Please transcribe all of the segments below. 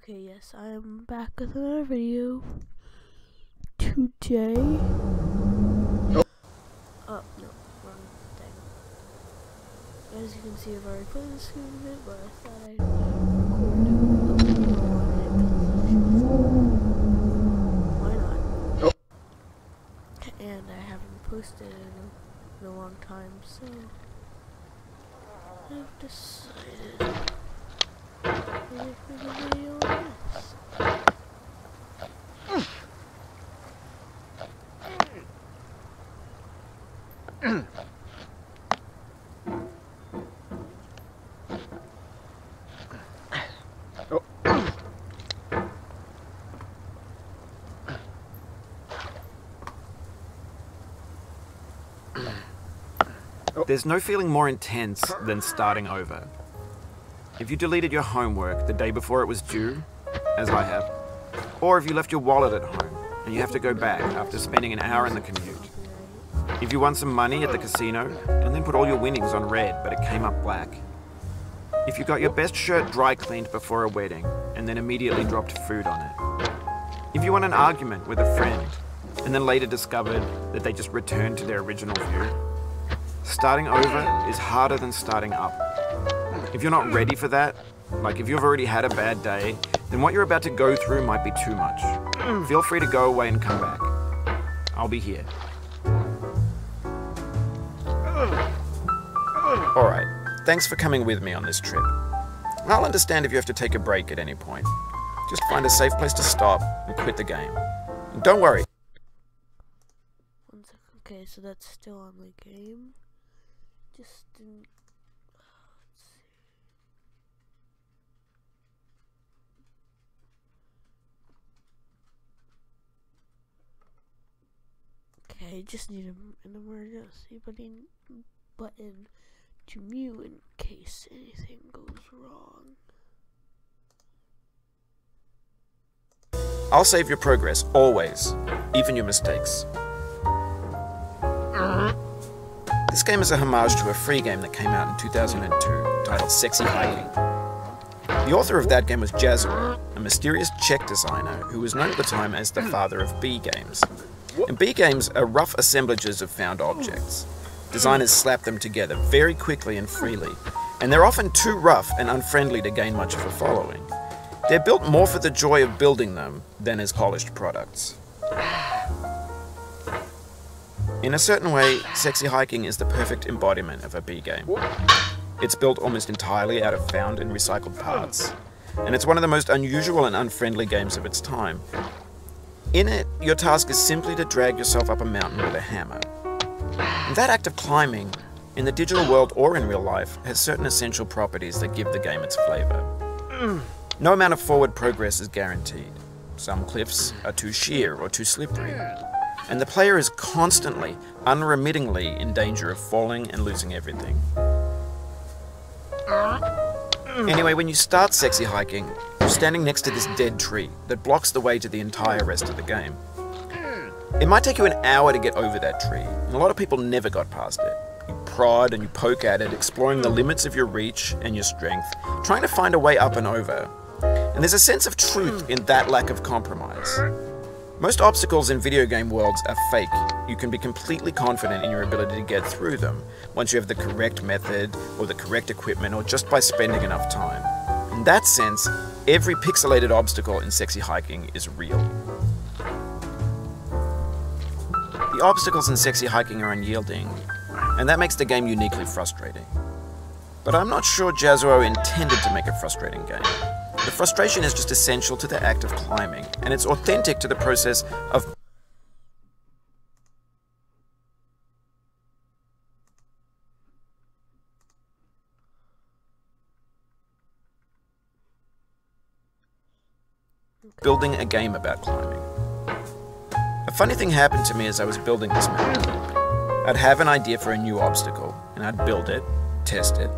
Okay, yes, I am back with another video today. Oh, no, wrong thing. As you can see, I've already put this in a bit, but I thought I'd record a video on it. Why not? And I haven't posted in a long time, so I've decided to make a video on this. There's no feeling more intense than starting over. If you deleted your homework the day before it was due, as I have, or if you left your wallet at home and you have to go back after spending an hour in the commute. If you won some money at the casino and then put all your winnings on red but it came up black. If you got your best shirt dry cleaned before a wedding and then immediately dropped food on it. If you won an argument with a friend and then later discovered that they just returned to their original view. Starting over is harder than starting up. If you're not ready for that, like if you've already had a bad day, then what you're about to go through might be too much. Feel free to go away and come back. I'll be here. Alright, thanks for coming with me on this trip. I'll understand if you have to take a break at any point. Just find a safe place to stop and quit the game. And don't worry. 1 second. Okay, so that's still on the game. Just didn't. Let's see. Okay, just need an emergency button to mute in case anything goes wrong. I'll save your progress, always, even your mistakes. This game is a homage to a free game that came out in 2002, titled Sexy Hiking. The author of that game was Jazzuo, a mysterious Czech designer who was known at the time as the father of B games. And B games are rough assemblages of found objects. Designers slap them together very quickly and freely, and they're often too rough and unfriendly to gain much of a following. They're built more for the joy of building them than as polished products. In a certain way, Sexy Hiking is the perfect embodiment of a B game. It's built almost entirely out of found and recycled parts, and it's one of the most unusual and unfriendly games of its time. In it, your task is simply to drag yourself up a mountain with a hammer. And that act of climbing, in the digital world or in real life, has certain essential properties that give the game its flavor. No amount of forward progress is guaranteed. Some cliffs are too sheer or too slippery. And the player is constantly, unremittingly in danger of falling and losing everything. Anyway, when you start Sexy Hiking, you're standing next to this dead tree that blocks the way to the entire rest of the game. It might take you an hour to get over that tree, and a lot of people never got past it. You prod and you poke at it, exploring the limits of your reach and your strength, trying to find a way up and over. And there's a sense of truth in that lack of compromise. Most obstacles in video game worlds are fake. You can be completely confident in your ability to get through them once you have the correct method or the correct equipment or just by spending enough time. In that sense, every pixelated obstacle in Sexy Hiking is real. The obstacles in Sexy Hiking are unyielding, and that makes the game uniquely frustrating. But I'm not sure Jazzuo intended to make a frustrating game. The frustration is just essential to the act of climbing, and it's authentic to the process of building a game about climbing. A funny thing happened to me as I was building this mountain. I'd have an idea for a new obstacle, and I'd build it, test it,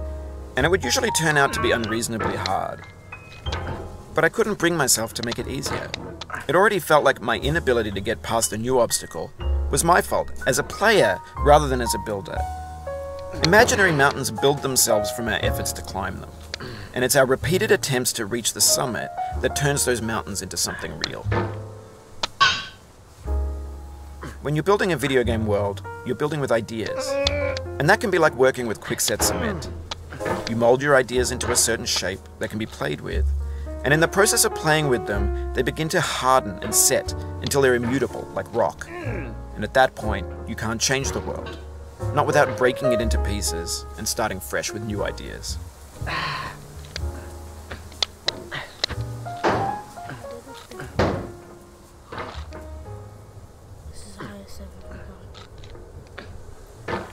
and it would usually turn out to be unreasonably hard. But I couldn't bring myself to make it easier. It already felt like my inability to get past a new obstacle was my fault as a player rather than as a builder. Imaginary mountains build themselves from our efforts to climb them, and it's our repeated attempts to reach the summit that turns those mountains into something real. When you're building a video game world, you're building with ideas, and that can be like working with quickset cement. You mold your ideas into a certain shape that can be played with, and in the process of playing with them, they begin to harden and set until they're immutable, like rock. And at that point, you can't change the world, not without breaking it into pieces and starting fresh with new ideas. This is the highest I've ever gone.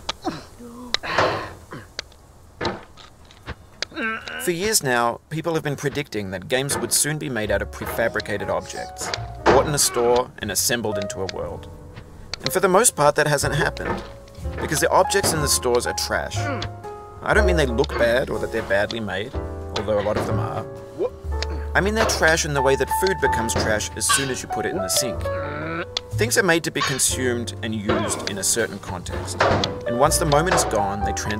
No. For years now, people have been predicting that games would soon be made out of prefabricated objects, bought in a store and assembled into a world. And for the most part, that hasn't happened, because the objects in the stores are trash. I don't mean they look bad or that they're badly made, although a lot of them are. I mean they're trash in the way that food becomes trash as soon as you put it in the sink. Things are made to be consumed and used in a certain context, and once the moment is gone, they transform